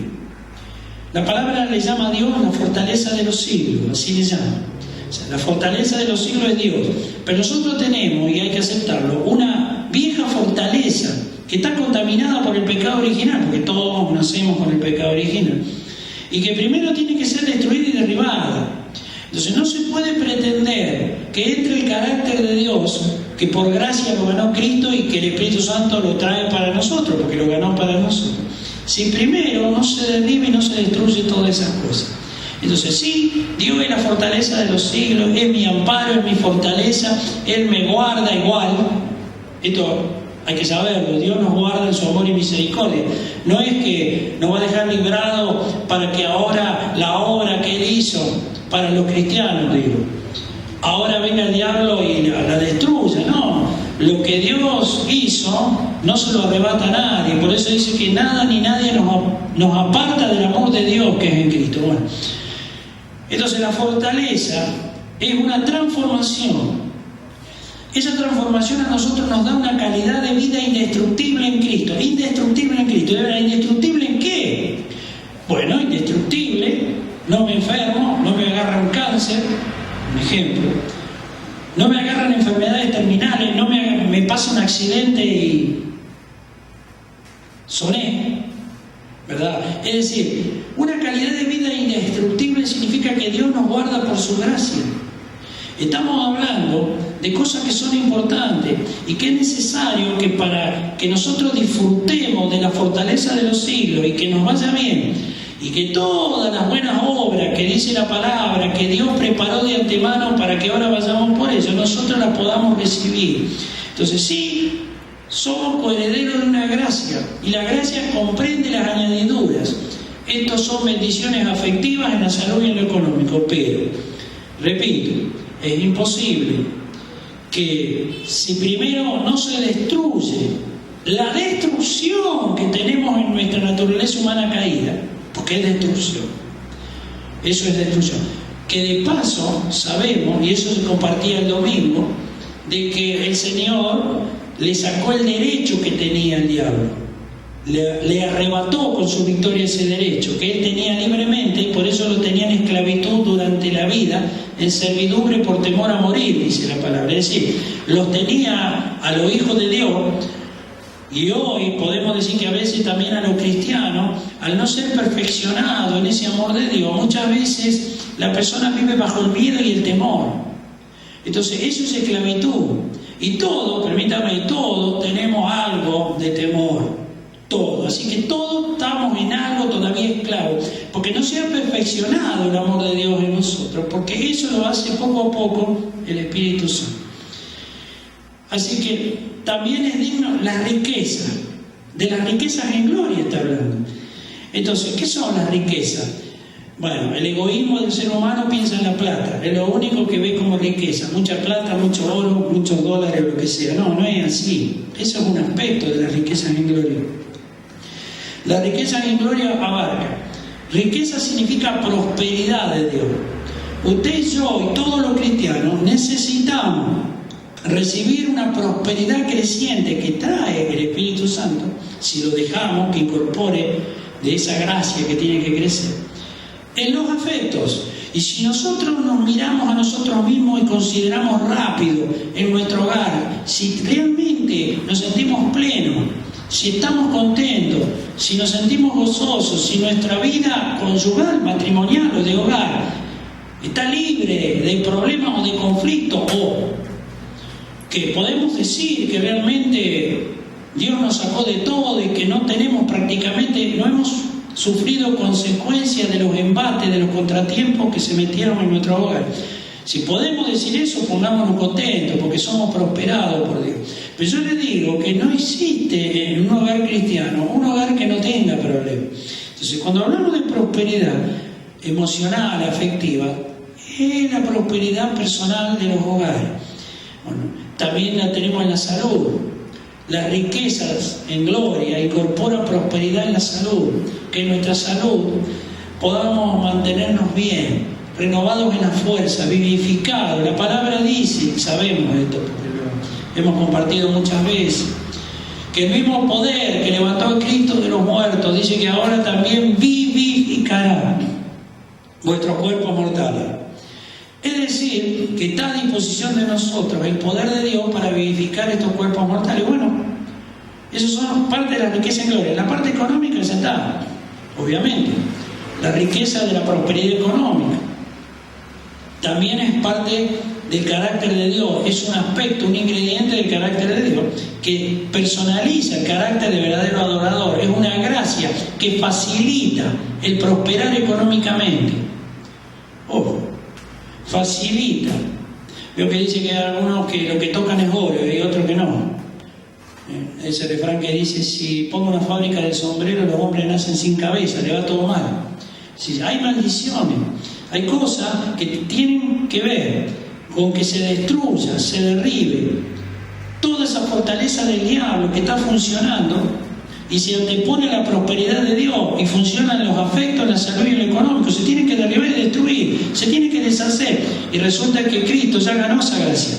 La palabra le llama a Dios la fortaleza de los siglos, así le llama. O sea, la fortaleza de los siglos es Dios. Pero nosotros tenemos, y hay que aceptarlo, una vieja fortaleza que está contaminada por el pecado original, porque todos nacemos con el pecado original, y que primero tiene que ser destruida y derribada. Entonces no se puede pretender que entre el carácter de Dios, que por gracia lo ganó Cristo y que el Espíritu Santo lo trae para nosotros, porque lo ganó para nosotros, si primero no se derriba y no se destruye todas esas cosas. Entonces sí, Dios es la fortaleza de los siglos, es mi amparo, es mi fortaleza, Él me guarda igual. Esto hay que saberlo, Dios nos guarda en su amor y misericordia. No es que nos va a dejar librado para que ahora la obra que Él hizo para los cristianos, digo, ahora venga el diablo y la destruya. No, lo que Dios hizo no se lo arrebata a nadie. Por eso dice que nada ni nadie nos aparta del amor de Dios que es en Cristo. Bueno, entonces la fortaleza es una transformación. Esa transformación a nosotros nos da una calidad de vida indestructible en Cristo. Indestructible en Cristo. ¿Indestructible en qué? Bueno, indestructible, no me enfermo, no me agarra un cáncer, un ejemplo. No me agarran enfermedades terminales, no me pasa un accidente y soné, ¿verdad? Es decir, una calidad de vida indestructible significa que Dios nos guarda por su gracia. Estamos hablando de cosas que son importantes y que es necesario que para que nosotros disfrutemos de la fortaleza de los siglos y que nos vaya bien, y que todas las buenas obras que dice la palabra, que Dios preparó de antemano para que ahora vayamos por ello, nosotros las podamos recibir. Entonces sí, somos coherederos de una gracia, y la gracia comprende las añadiduras. Estos son bendiciones afectivas en la salud y en lo económico, pero, repito, es imposible que si primero no se destruye la destrucción que tenemos en nuestra naturaleza humana caída, porque es destrucción, eso es destrucción, que de paso sabemos, y eso se compartía el domingo, de que el Señor le sacó el derecho que tenía el diablo, le arrebató con su victoria ese derecho que él tenía libremente, y por eso lo tenía en esclavitud durante la vida, en servidumbre por temor a morir, dice la palabra. Es decir, los tenía a los hijos de Dios, y hoy podemos decir que a veces también a los cristianos, al no ser perfeccionado en ese amor de Dios, muchas veces la persona vive bajo el miedo y el temor. Entonces eso es esclavitud. Y todo, permítame, todos tenemos algo de temor. Todo. Así que todos estamos en algo todavía esclavos. Porque no se ha perfeccionado el amor de Dios en nosotros. Porque eso lo hace poco a poco el Espíritu Santo. Así que también es digno la riqueza. De las riquezas en gloria está hablando. Entonces, ¿qué son las riquezas? Bueno, el egoísmo del ser humano piensa en la plata, es lo único que ve como riqueza, mucha plata, mucho oro, muchos dólares, lo que sea. No, no es así. Eso es un aspecto de las riquezas en gloria. La riqueza en gloria abarca. Riqueza significa prosperidad de Dios. Usted y yo y todos los cristianos necesitamos recibir una prosperidad creciente que trae el Espíritu Santo, si lo dejamos que incorpore de esa gracia que tiene que crecer en los afectos. Y si nosotros nos miramos a nosotros mismos y consideramos rápido en nuestro hogar, si realmente nos sentimos plenos, si estamos contentos, si nos sentimos gozosos, si nuestra vida conyugal, matrimonial o de hogar está libre de problemas o de conflictos, o que podemos decir que realmente Dios nos sacó de todo y que no tenemos prácticamente, no hemos sufrido consecuencias de los embates, de los contratiempos que se metieron en nuestro hogar. Si podemos decir eso, pongámonos contentos, porque somos prosperados por Dios. Pero yo les digo que no existe en un hogar cristiano un hogar que no tenga problemas. Entonces, cuando hablamos de prosperidad emocional, afectiva, es la prosperidad personal de los hogares. Bueno, también la tenemos en la salud. Las riquezas en gloria incorporan prosperidad en la salud, que en nuestra salud podamos mantenernos bien, renovados en la fuerza, vivificados. La palabra dice, sabemos esto porque lo hemos compartido muchas veces, que el mismo poder que levantó a Cristo de los muertos dice que ahora también vivificará vuestros cuerpos mortales. Es decir, que está a disposición de nosotros el poder de Dios para vivificar estos cuerpos mortales. Bueno, eso son parte de la riqueza en gloria. La parte económica ya está, obviamente. La riqueza de la prosperidad económica también es parte del carácter de Dios. Es un aspecto, un ingrediente del carácter de Dios que personaliza el carácter de verdadero adorador. Es una gracia que facilita el prosperar económicamente. Ojo. Facilita. Veo que dice que hay algunos que lo que tocan es oro y hay otros que no. Ese refrán que dice, si pongo una fábrica de sombreros, los hombres nacen sin cabeza, le va todo mal. Si hay maldiciones, hay cosas que tienen que ver con que se destruya, se derribe toda esa fortaleza del diablo que está funcionando y se antepone a la prosperidad de Dios y funcionan los afectos, la salud y lo económico. Se tiene que derribar y destruir, se tiene que deshacer. Y resulta que Cristo ya ganó esa gracia.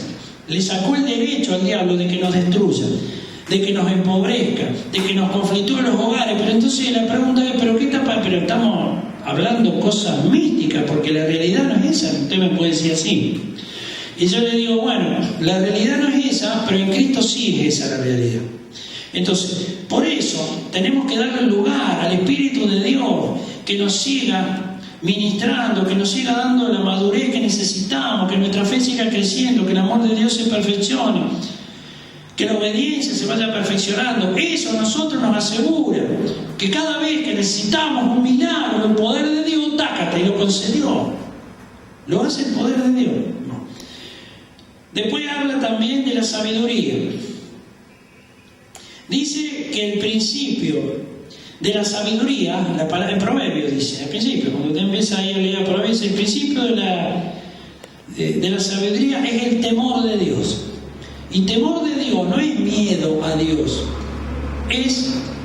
Le sacó el derecho al diablo de que nos destruya, de que nos empobrezca, de que nos conflictúe los hogares. Pero entonces la pregunta es, ¿pero qué está pasando? Pero estamos hablando cosas místicas, porque la realidad no es esa. Usted me puede decir así. Y yo le digo, bueno, la realidad no es esa, pero en Cristo sí es esa la realidad. Entonces, por eso tenemos que darle lugar al Espíritu de Dios que nos siga ministrando, que nos siga dando la madurez que necesitamos, que nuestra fe siga creciendo, que el amor de Dios se perfeccione, que la obediencia se vaya perfeccionando. Eso a nosotros nos asegura que cada vez que necesitamos un milagro, el poder de Dios, tácate, y lo concedió. Lo hace el poder de Dios. No. Después habla también de la sabiduría. Dice que el principio de la sabiduría, la palabra en Proverbios dice, al principio, cuando usted empieza a ir a leer Proverbios, el principio de la sabiduría es el temor de Dios. Y temor de Dios no es miedo a Dios.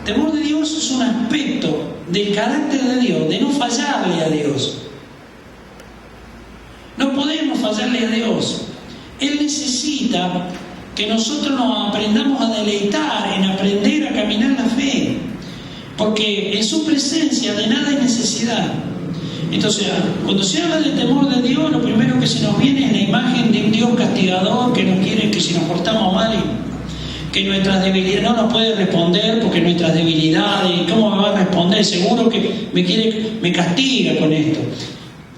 Temor de Dios es un aspecto del carácter de Dios, de no fallarle a Dios. No podemos fallarle a Dios. Él necesita que nosotros nos aprendamos a deleitar en aprender a caminar la fe, porque en su presencia de nada hay necesidad. Entonces, cuando se habla del temor de Dios, lo primero que se nos viene es la imagen de un Dios castigador que nos quiere que si nos portamos mal, que nuestras debilidades no nos puede responder porque nuestras debilidades, ¿cómo me va a responder? ustedes, seguro que me castiga con esto,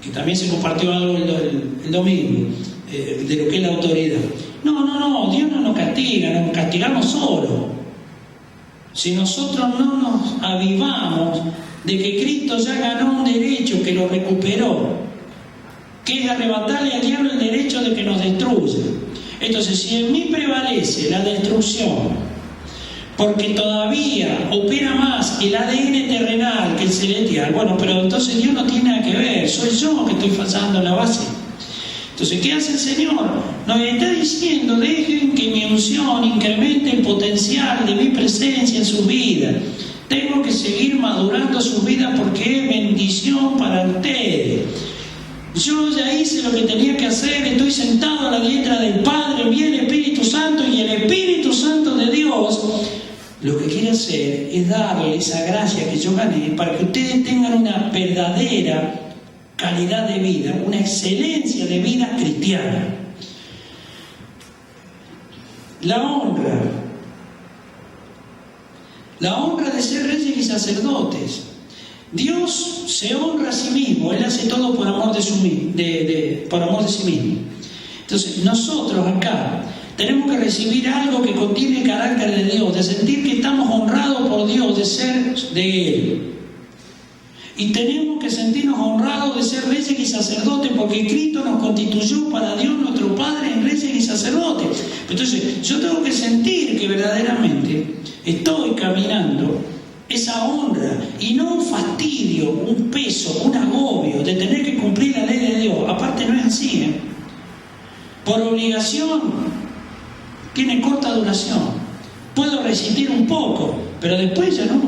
que también se compartió algo el domingo, de lo que es la autoridad. No, Dios no nos castiga, nos castigamos solos. Si nosotros no nos avivamos de que Cristo ya ganó un derecho, que lo recuperó, que es arrebatarle al diablo el derecho de que nos destruya. Entonces, si en mí prevalece la destrucción, porque todavía opera más el ADN terrenal que el celestial, bueno, pero entonces Dios no tiene nada que ver, soy yo que estoy fallando la base. Entonces, ¿qué hace el Señor? Nos está diciendo, dejen que mi unción incremente el potencial de mi presencia en sus vidas. Tengo que seguir madurando sus vidas porque es bendición para ustedes. Yo ya hice lo que tenía que hacer, estoy sentado a la diestra del Padre, viene el Espíritu Santo, y el Espíritu Santo de Dios lo que quiere hacer es darle esa gracia que yo gané para que ustedes tengan una verdadera calidad de vida, una excelencia de vida cristiana. La honra de ser reyes y sacerdotes. Dios se honra a sí mismo, Él hace todo por amor de sí mismo. Entonces, nosotros acá tenemos que recibir algo que contiene el carácter de Dios, de sentir que estamos honrados por Dios, de ser de Él. Y tenemos que sentirnos honrados de ser reyes y sacerdotes, porque Cristo nos constituyó para Dios nuestro Padre en reyes y sacerdotes. Entonces, yo tengo que sentir que verdaderamente estoy caminando esa honra, y no un fastidio, un peso, un agobio de tener que cumplir la ley de Dios. Aparte no es así, Por obligación tiene corta duración. Puedo resistir un poco, pero después ya no.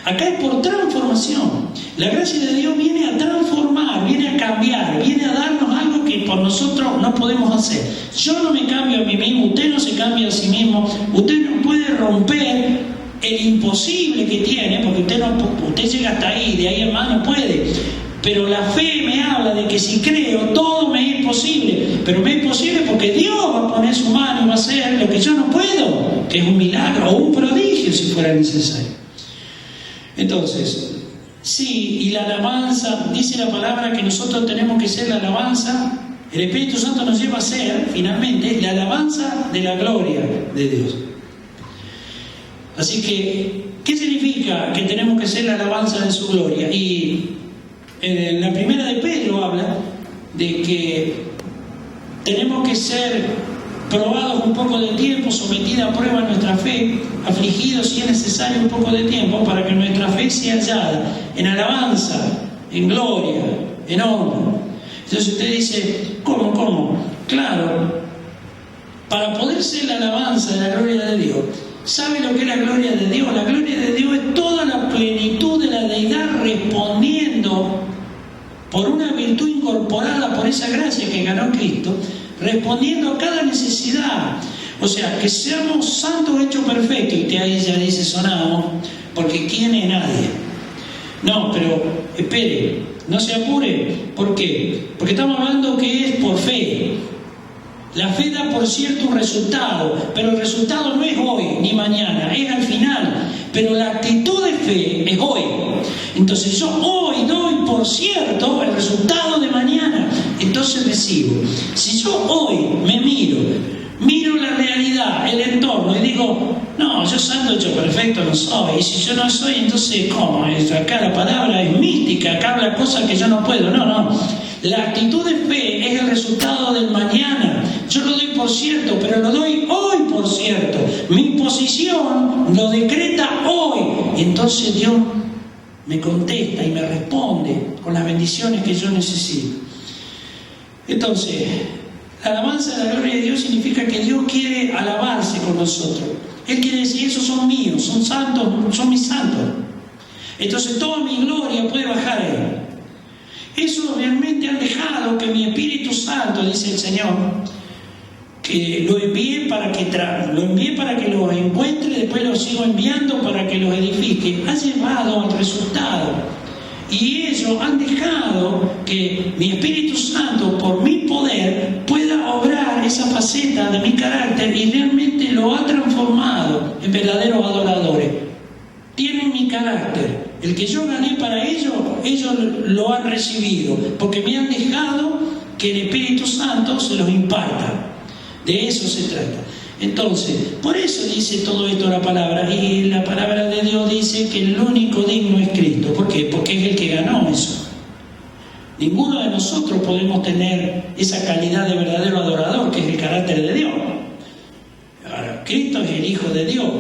Acá es por transformación. La gracia de Dios viene a transformar, viene a cambiar, viene a darnos algo que por nosotros no podemos hacer. Yo no me cambio a mí mismo, usted no se cambia a sí mismo, usted no puede romper el imposible que tiene, porque usted llega hasta ahí, de ahí en más no puede. Pero la fe me habla de que si creo, todo me es posible. Pero me es posible porque Dios va a poner su mano y va a hacer lo que yo no puedo, que es un milagro o un prodigio si fuera necesario. Entonces, sí, y la alabanza, dice la palabra que nosotros tenemos que ser la alabanza, el Espíritu Santo nos lleva a ser, finalmente, la alabanza de la gloria de Dios. Así que, ¿qué significa que tenemos que ser la alabanza de su gloria? Y en la primera de Pedro habla de que tenemos que ser probados un poco de tiempo, sometida a prueba nuestra fe, afligidos si es necesario un poco de tiempo para que nuestra fe sea hallada en alabanza, en gloria, en honra. Entonces usted dice, ¿cómo? Claro, para poder ser la alabanza de la gloria de Dios, ¿sabe lo que es la gloria de Dios? La gloria de Dios es toda la plenitud de la deidad respondiendo por una virtud incorporada por esa gracia que ganó Cristo, respondiendo a cada necesidad. O sea, que seamos santos hechos perfectos. Y usted ahí ya dice, sonamos, porque ¿quién es nadie? No, pero espere, no se apure. ¿Por qué? Porque estamos hablando que es por fe. La fe da por cierto un resultado, pero el resultado no es hoy ni mañana, es al final. Pero la actitud de fe es hoy. Entonces yo hoy doy por cierto el resultado de mañana, entonces recibo. Si yo hoy me miro la realidad, el entorno, y digo, no, yo santo hecho perfecto no soy. Y si yo no soy, entonces ¿cómo? Acá la palabra es mística, acá habla cosas que yo no puedo. No. La actitud de fe es el resultado del mañana. Yo lo doy por cierto, pero lo doy hoy por cierto. Mi posición lo decreta hoy. Y entonces Dios me contesta y me responde con las bendiciones que yo necesito. Entonces, la alabanza de la gloria de Dios significa que Dios quiere alabarse con nosotros. Él quiere decir, esos son míos, son santos, son mis santos. Entonces toda mi gloria puede bajar a Él. Eso realmente han dejado que mi Espíritu Santo, dice el Señor, que lo envíe para que los encuentre, después los sigo enviando para que los edifique, ha llevado al resultado. Y ellos han dejado que mi Espíritu Santo, por mi poder, pueda obrar esa faceta de mi carácter y realmente lo ha transformado en verdaderos adoradores. Tienen mi carácter, el que yo gané para ellos, ellos lo han recibido, porque me han dejado que el Espíritu Santo se los imparta. De eso se trata. Entonces, por eso dice todo esto la palabra, y la palabra de Dios dice que el único digno es Cristo. ¿Por qué? Porque es el que ganó eso. Ninguno de nosotros podemos tener esa calidad de verdadero adorador, que es el carácter de Dios. Ahora, Cristo es el Hijo de Dios.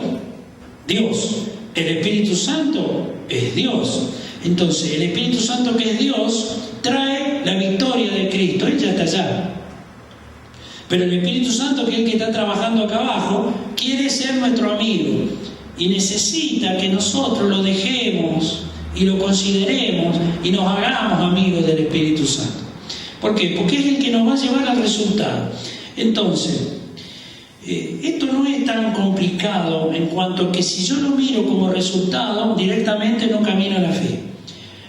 Dios. El Espíritu Santo es Dios. Entonces, el Espíritu Santo, que es Dios, trae la victoria de Cristo. Él ya está allá. Pero el Espíritu Santo, que es el que está trabajando acá abajo, quiere ser nuestro amigo y necesita que nosotros lo dejemos y lo consideremos y nos hagamos amigos del Espíritu Santo. ¿Por qué? Porque es el que nos va a llevar al resultado. Entonces, esto no es tan complicado en cuanto a que si yo lo miro como resultado, directamente no camino a la fe.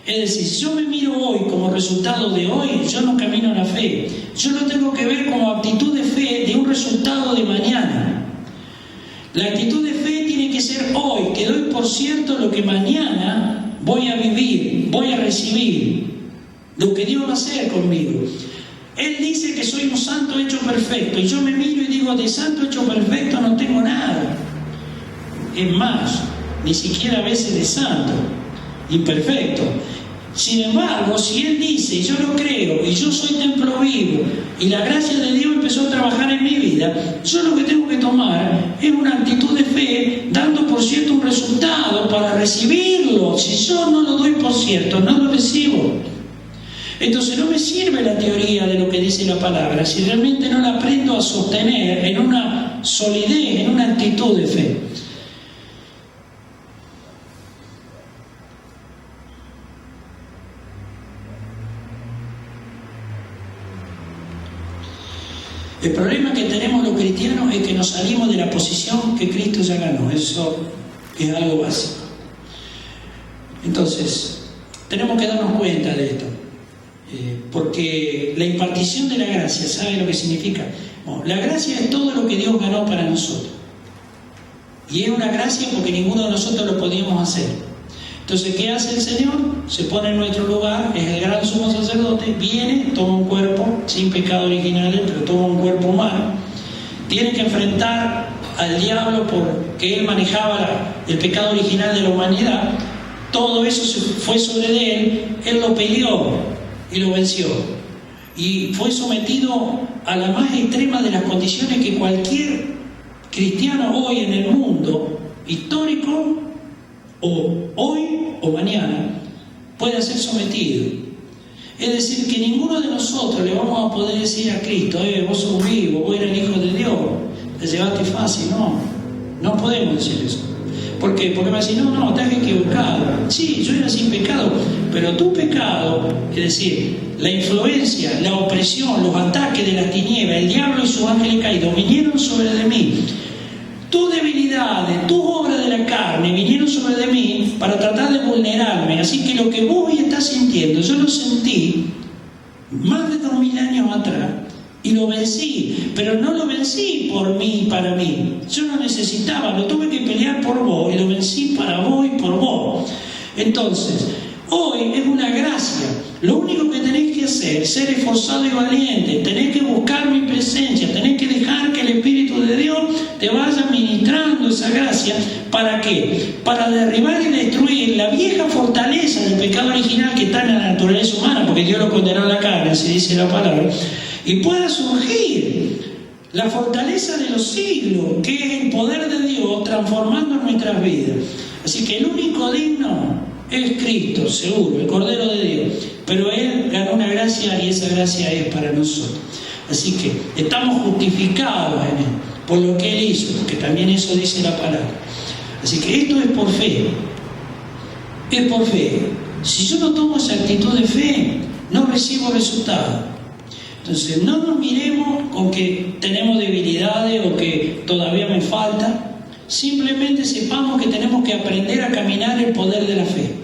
Es decir, si yo me miro hoy como resultado de hoy, yo no camino a la fe. Yo lo tengo que ver como actitud de fe de un resultado de mañana. La actitud de fe tiene que ser hoy, que doy por cierto lo que mañana voy a vivir, voy a recibir, lo que Dios va a hacer conmigo. Él dice que soy un santo hecho perfecto, y yo me miro y digo, de santo hecho perfecto no tengo nada. Es más, ni siquiera a veces de santo, imperfecto. Sin embargo, si Él dice, y yo lo creo, y yo soy templo vivo, y la gracia de Dios empezó a trabajar en mi vida, yo lo que tengo que tomar es una actitud de fe, dando por cierto un resultado para recibirlo. Si yo no lo doy por cierto, no lo recibo. Entonces no me sirve la teoría de lo que dice la palabra si realmente no la aprendo a sostener en una solidez, en una actitud de fe. El problema que tenemos los cristianos es que nos salimos de la posición que Cristo ya ganó. Eso es algo básico. Entonces, tenemos que darnos cuenta de esto. Porque la impartición de la gracia, ¿sabe lo que significa? Bueno, la gracia es todo lo que Dios ganó para nosotros. Y es una gracia porque ninguno de nosotros lo podíamos hacer. Entonces, ¿qué hace el Señor? Se pone en nuestro lugar, es el gran sumo sacerdote, viene, toma un cuerpo, sin pecado original, pero toma un cuerpo humano, tiene que enfrentar al diablo porque él manejaba el pecado original de la humanidad, todo eso fue sobre él lo peleó y lo venció. Y fue sometido a la más extrema de las condiciones que cualquier cristiano hoy en el mundo histórico, o hoy o mañana, puede ser sometido. Es decir, que ninguno de nosotros le vamos a poder decir a Cristo, vos sos vivo, vos eres el Hijo de Dios, te llevaste fácil. No podemos decir eso. ¿Por qué? Porque va a decir, no, estás equivocado. Sí, yo era sin pecado, pero tu pecado, es decir, la influencia, la opresión, los ataques de las tinieblas, el diablo y sus ángeles caídos vinieron sobre de mí. Tus debilidades, tus obras de la carne vinieron sobre de mí para tratar de vulnerarme. Así que lo que vos hoy estás sintiendo, yo lo sentí más de 2000 años atrás y lo vencí. Pero no lo vencí por mí y para mí. Yo no necesitaba, lo tuve que pelear por vos y lo vencí para vos y por vos. Entonces, hoy es una gracia. Lo único que tenés que hacer es ser esforzado y valiente. Tenés que buscar mi presencia. Tenés que dejar que el Espíritu de Dios te vaya ministrando esa gracia. ¿Para qué? Para derribar y destruir la vieja fortaleza del pecado original que está en la naturaleza humana, porque Dios lo condenó a la carne, así dice la palabra, y pueda surgir la fortaleza de los siglos, que es el poder de Dios transformando nuestras vidas. Así que el único digno es Cristo, seguro, el Cordero de Dios. Pero Él ganó una gracia y esa gracia es para nosotros. Así que estamos justificados en Él, por lo que Él hizo, porque también eso dice la palabra. Así que esto es por fe. Es por fe. Si yo no tomo esa actitud de fe, no recibo resultados. Entonces, no nos miremos con que tenemos debilidades o que todavía me falta. Simplemente sepamos que tenemos que aprender a caminar el poder de la fe.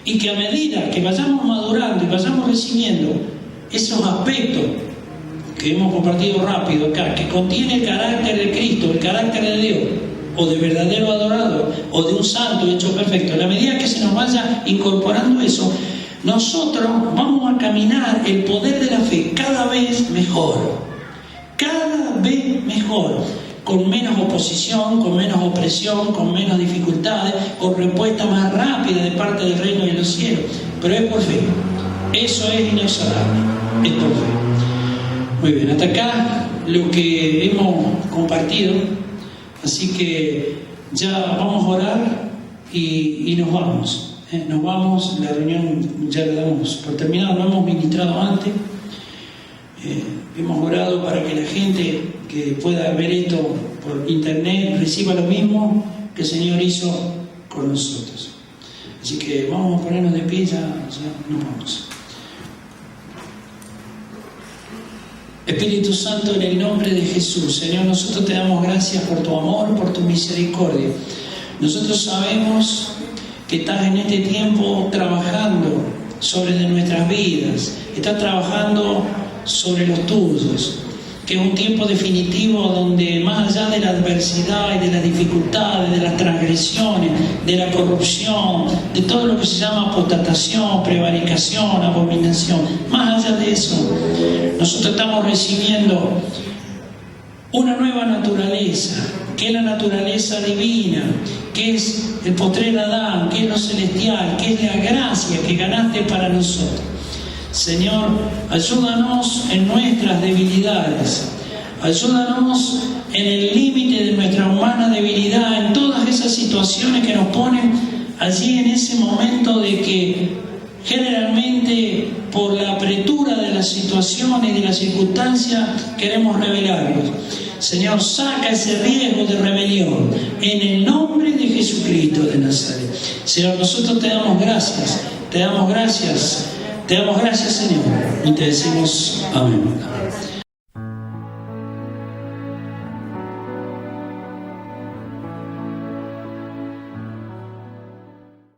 Y que a medida que vayamos madurando y vayamos recibiendo esos aspectos que hemos compartido rápido acá, que contiene el carácter de Cristo, el carácter de Dios, o de verdadero adorador, o de un santo hecho perfecto. A la medida que se nos vaya incorporando eso, nosotros vamos a caminar el poder de la fe cada vez mejor, con menos oposición, con menos opresión, con menos dificultades, con respuesta más rápida de parte del reino de los cielos. Pero es por fe, eso es inexorable, es por fe. Muy bien, hasta acá lo que hemos compartido, así que ya vamos a orar y nos vamos. Nos vamos, la reunión ya la damos por terminada, no hemos ministrado antes. Hemos orado para que la gente que pueda ver esto por internet reciba lo mismo que el Señor hizo con nosotros. Así que vamos a ponernos de pie, ya nos vamos. Espíritu Santo, en el nombre de Jesús, Señor, nosotros te damos gracias por tu amor, por tu misericordia. Nosotros sabemos que estás en este tiempo trabajando sobre de nuestras vidas, estás trabajando sobre los tuyos, que es un tiempo definitivo donde más allá de la adversidad y de las dificultades, de las transgresiones, de la corrupción, de todo lo que se llama apostatación, prevaricación, abominación, más allá de eso, nosotros estamos recibiendo una nueva naturaleza, que es la naturaleza divina, que es el postrer Adán, que es lo celestial, que es la gracia que ganaste para nosotros. Señor, ayúdanos en nuestras debilidades, ayúdanos en el límite de nuestra humana debilidad, en todas esas situaciones que nos ponen allí en ese momento de que generalmente por la apretura de las situaciones y de las circunstancias queremos rebelarnos. Señor, saca ese riesgo de rebelión en el nombre de Jesucristo de Nazaret. Señor, nosotros te damos gracias, Señor, y te decimos amén.